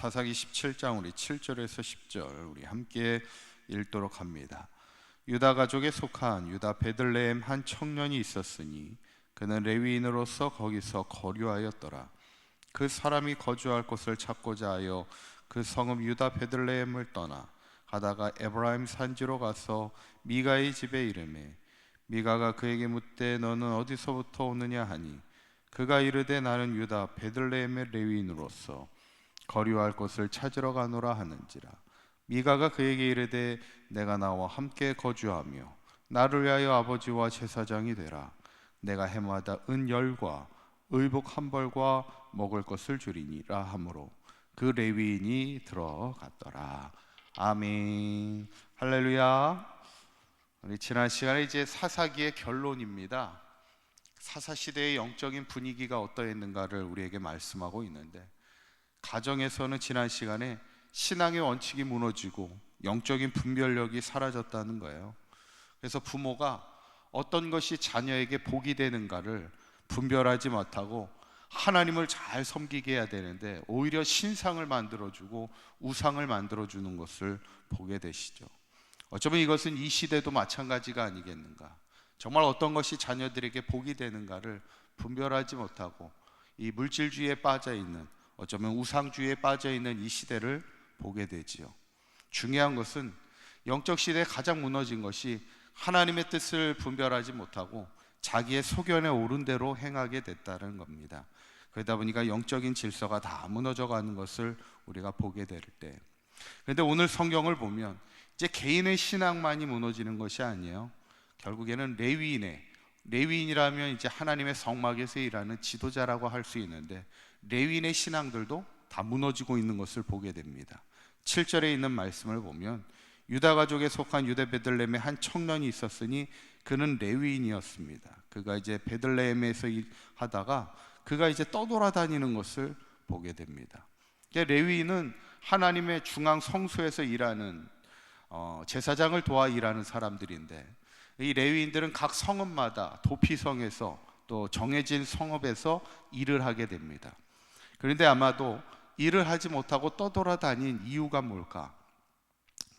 사사기 17장 우리 7절에서 10절 우리 함께 읽도록 합니다. 유다 가족에 속한 유다 베들레헴 한 청년이 있었으니 그는 레위인으로서 거기서 거류하였더라. 그 사람이 거주할 곳을 찾고자 하여 그 성읍 유다 베들레헴을 떠나 가다가 에브라임 산지로 가서 미가의 집에 이르매 미가가 그에게 묻되 너는 어디서부터 오느냐 하니 그가 이르되 나는 유다 베들레헴의 레위인으로서 거류할 곳을 찾으러 가노라 하는지라. 미가가 그에게 이르되 내가 나와 함께 거주하며 나를 위하여 아버지와 제사장이 되라. 내가 해마다 은열과 의복 한 벌과 먹을 것을 주리니라 하므로 그 레위인이 들어갔더라. 아멘. 할렐루야. 우리 지난 시간에 이제 사사기의 결론입니다. 사사시대의 영적인 분위기가 어떠했는가를 우리에게 말씀하고 있는데, 가정에서는 지난 시간에 신앙의 원칙이 무너지고 영적인 분별력이 사라졌다는 거예요. 그래서 부모가 어떤 것이 자녀에게 복이 되는가를 분별하지 못하고 하나님을 잘 섬기게 해야 되는데 오히려 신상을 만들어주고 우상을 만들어주는 것을 보게 되시죠. 어쩌면 이것은 이 시대도 마찬가지가 아니겠는가. 정말 어떤 것이 자녀들에게 복이 되는가를 분별하지 못하고 이 물질주의에 빠져있는, 어쩌면 우상주의에 빠져있는 이 시대를 보게 되지요. 중요한 것은 영적 시대에 가장 무너진 것이 하나님의 뜻을 분별하지 못하고 자기의 소견에 오른 대로 행하게 됐다는 겁니다. 그러다 보니까 영적인 질서가 다 무너져 가는 것을 우리가 보게 될 때, 그런데 오늘 성경을 보면 이제 개인의 신앙만이 무너지는 것이 아니에요. 결국에는 레위인이라면 이제 하나님의 성막에서 일하는 지도자라고 할 수 있는데 레위인의 신앙들도 다 무너지고 있는 것을 보게 됩니다. 7절에 있는 말씀을 보면 유다 가족에 속한 유다 베들레헴에 한 청년이 있었으니 그는 레위인이었습니다. 그가 이제 베들레헴에서 하다가 그가 이제 떠돌아다니는 것을 보게 됩니다. 레위인은 하나님의 중앙 성소에서 일하는 제사장을 도와 일하는 사람들인데, 이 레위인들은 각 성읍마다 도피성에서 또 정해진 성읍에서 일을 하게 됩니다. 그런데 아마도 일을 하지 못하고 떠돌아다닌 이유가 뭘까?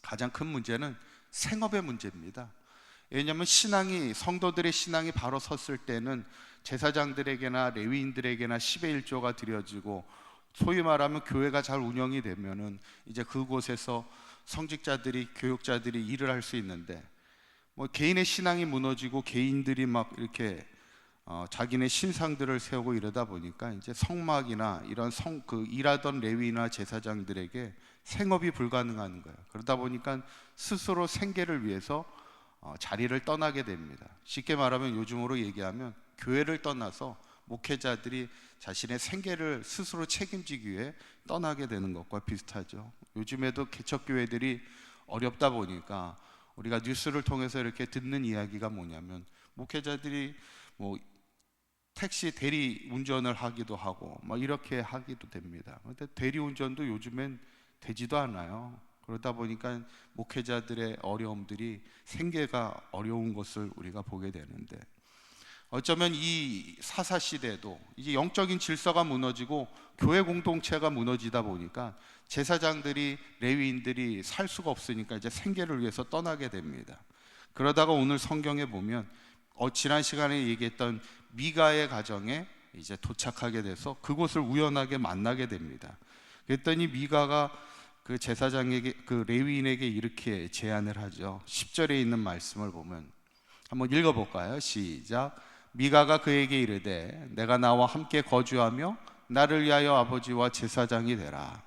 가장 큰 문제는 생업의 문제입니다. 왜냐하면 성도들의 신앙이 바로 섰을 때는 제사장들에게나 레위인들에게나 10의 1조가 드려지고, 소위 말하면 교회가 잘 운영이 되면은 이제 그곳에서 성직자들이, 교육자들이 일을 할 수 있는데, 개인의 신앙이 무너지고 개인들이 막 이렇게 자기네 신상들을 세우고 이러다 보니까 이제 성막이나 이런 일하던 레위나 제사장들에게 생업이 불가능한 거예요. 그러다 보니까 스스로 생계를 위해서 자리를 떠나게 됩니다. 쉽게 말하면 요즘으로 얘기하면 교회를 떠나서 목회자들이 자신의 생계를 스스로 책임지기 위해 떠나게 되는 것과 비슷하죠. 요즘에도 개척교회들이 어렵다 보니까 우리가 뉴스를 통해서 이렇게 듣는 이야기가 뭐냐면, 목회자들이 택시 대리 운전을 하기도 하고 이렇게 하기도 됩니다. 근데 대리 운전도 요즘엔 되지도 않아요. 그러다 보니까 목회자들의 어려움들이, 생계가 어려운 것을 우리가 보게 되는데, 어쩌면 이 사사 시대도 이제 영적인 질서가 무너지고 교회 공동체가 무너지다 보니까 제사장들이, 레위인들이 살 수가 없으니까 이제 생계를 위해서 떠나게 됩니다. 그러다가 오늘 성경에 보면 지난 시간에 얘기했던 미가의 가정에 이제 도착하게 돼서 그곳을 우연하게 만나게 됩니다. 그랬더니 미가가 그 제사장에게, 그 레위인에게 이렇게 제안을 하죠. 10절에 있는 말씀을 보면 한번 읽어볼까요? 시작. 미가가 그에게 이르되 내가 나와 함께 거주하며 나를 위하여 아버지와 제사장이 되라.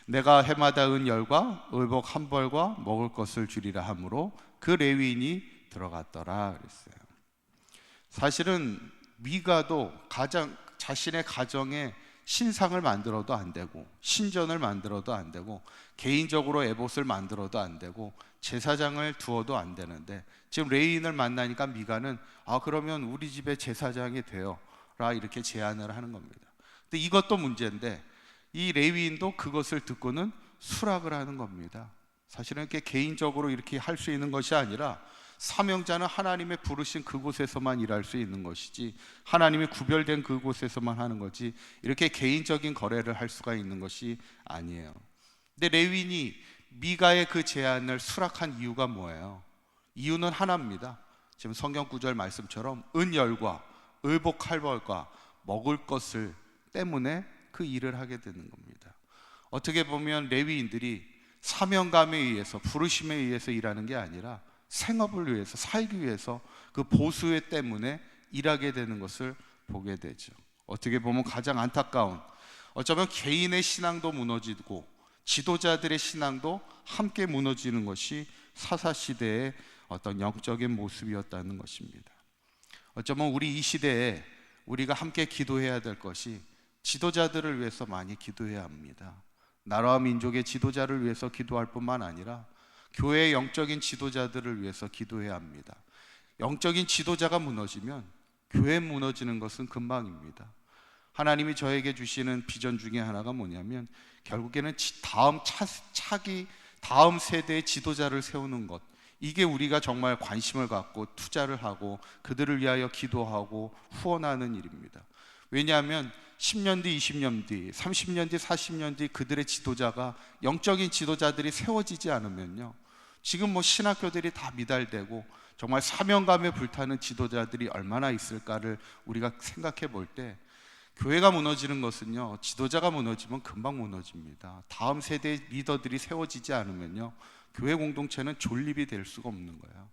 내가 해마다 은열과 의복 한 벌과 먹을 것을 주리라 하므로 그 레위인이 들어갔더라 그랬어요. 사실은 미가도 자신의 가정에 신상을 만들어도 안 되고, 신전을 만들어도 안 되고, 개인적으로 에봇을 만들어도 안 되고, 제사장을 두어도 안 되는데, 지금 레위인을 만나니까 미가는 그러면 우리 집에 제사장이 되어라 이렇게 제안을 하는 겁니다. 근데 이것도 문제인데 이 레위인도 그것을 듣고는 수락을 하는 겁니다. 사실은 이렇게 개인적으로 이렇게 할 수 있는 것이 아니라 사명자는 하나님의 부르신 그곳에서만 일할 수 있는 것이지, 하나님이 구별된 그곳에서만 하는 거지, 이렇게 개인적인 거래를 할 수가 있는 것이 아니에요. 근데 레위인이 미가의 그 제안을 수락한 이유가 뭐예요? 이유는 하나입니다. 지금 성경 구절 말씀처럼 은열과 의복 칼벌과 먹을 것을 때문에 그 일을 하게 되는 겁니다. 어떻게 보면 레위인들이 사명감에 의해서, 부르심에 의해서 일하는 게 아니라 생업을 위해서, 살기 위해서 그 보수에 때문에 일하게 되는 것을 보게 되죠. 어떻게 보면 가장 안타까운, 어쩌면 개인의 신앙도 무너지고 지도자들의 신앙도 함께 무너지는 것이 사사시대의 어떤 영적인 모습이었다는 것입니다. 어쩌면 우리 이 시대에 우리가 함께 기도해야 될 것이 지도자들을 위해서 많이 기도해야 합니다. 나라와 민족의 지도자를 위해서 기도할 뿐만 아니라 교회의 영적인 지도자들을 위해서 기도해야 합니다. 영적인 지도자가 무너지면 교회 무너지는 것은 금방입니다. 하나님이 저에게 주시는 비전 중에 하나가 뭐냐면 결국에는 다음 세대의 지도자를 세우는 것, 이게 우리가 정말 관심을 갖고 투자를 하고 그들을 위하여 기도하고 후원하는 일입니다. 왜냐하면 10년 뒤, 20년 뒤, 30년 뒤, 40년 뒤 그들의 지도자가, 영적인 지도자들이 세워지지 않으면요, 지금 신학교들이 다 미달되고 정말 사명감에 불타는 지도자들이 얼마나 있을까를 우리가 생각해 볼 때, 교회가 무너지는 것은요, 지도자가 무너지면 금방 무너집니다. 다음 세대의 리더들이 세워지지 않으면요, 교회 공동체는 존립이 될 수가 없는 거예요.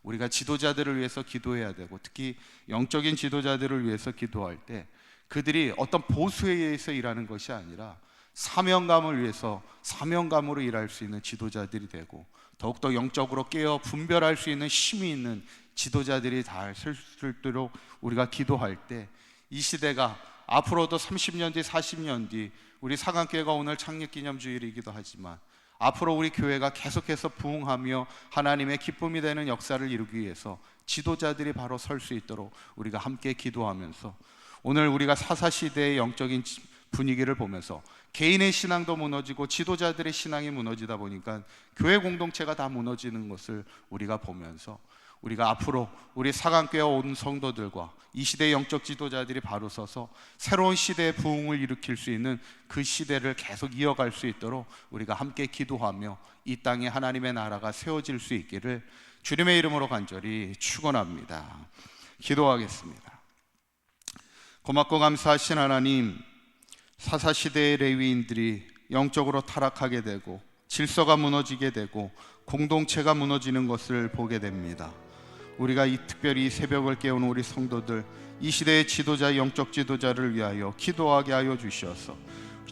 우리가 지도자들을 위해서 기도해야 되고, 특히 영적인 지도자들을 위해서 기도할 때 그들이 어떤 보수에 의해서 일하는 것이 아니라 사명감을 위해서 사명감으로 일할 수 있는 지도자들이 되고, 더욱더 영적으로 깨어 분별할 수 있는 힘이 있는 지도자들이 다 설 수 있도록 우리가 기도할 때, 이 시대가 앞으로도 30년 뒤, 40년 뒤, 우리 사강교회가 오늘 창립기념주일이기도 하지만 앞으로 우리 교회가 계속해서 부흥하며 하나님의 기쁨이 되는 역사를 이루기 위해서 지도자들이 바로 설 수 있도록 우리가 함께 기도하면서, 오늘 우리가 사사시대의 영적인 분위기를 보면서 개인의 신앙도 무너지고 지도자들의 신앙이 무너지다 보니까 교회 공동체가 다 무너지는 것을 우리가 보면서, 우리가 앞으로 우리 사강교회 온 성도들과 이 시대의 영적 지도자들이 바로 서서 새로운 시대의 부흥을 일으킬 수 있는 그 시대를 계속 이어갈 수 있도록 우리가 함께 기도하며 이 땅에 하나님의 나라가 세워질 수 있기를 주님의 이름으로 간절히 축원합니다. 기도하겠습니다. 고맙고 감사하신 하나님, 사사시대의 레위인들이 영적으로 타락하게 되고 질서가 무너지게 되고 공동체가 무너지는 것을 보게 됩니다. 우리가 특별히 이 새벽을 깨우는 우리 성도들, 이 시대의 지도자, 영적 지도자를 위하여 기도하게 하여 주셔서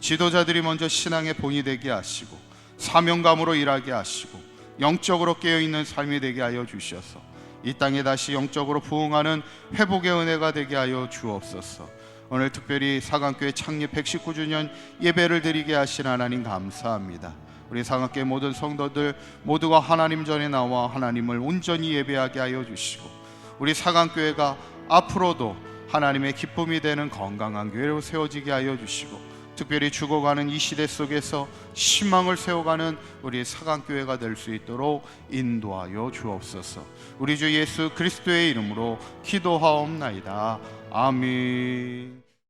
지도자들이 먼저 신앙의 본이 되게 하시고 사명감으로 일하게 하시고 영적으로 깨어있는 삶이 되게 하여 주셔서 이 땅에 다시 영적으로 부흥하는 회복의 은혜가 되게 하여 주옵소서. 오늘 특별히 사강교회 창립 119주년 예배를 드리게 하신 하나님 감사합니다. 우리 사강교회 모든 성도들 모두가 하나님 전에 나와 하나님을 온전히 예배하게 하여 주시고, 우리 사강교회가 앞으로도 하나님의 기쁨이 되는 건강한 교회로 세워지게 하여 주시고, 특별히 죽어가는 이 시대 속에서 희망을 세워가는 우리 사강교회가 될 수 있도록 인도하여 주옵소서. 우리 주 예수 그리스도의 이름으로 기도하옵나이다. 아멘.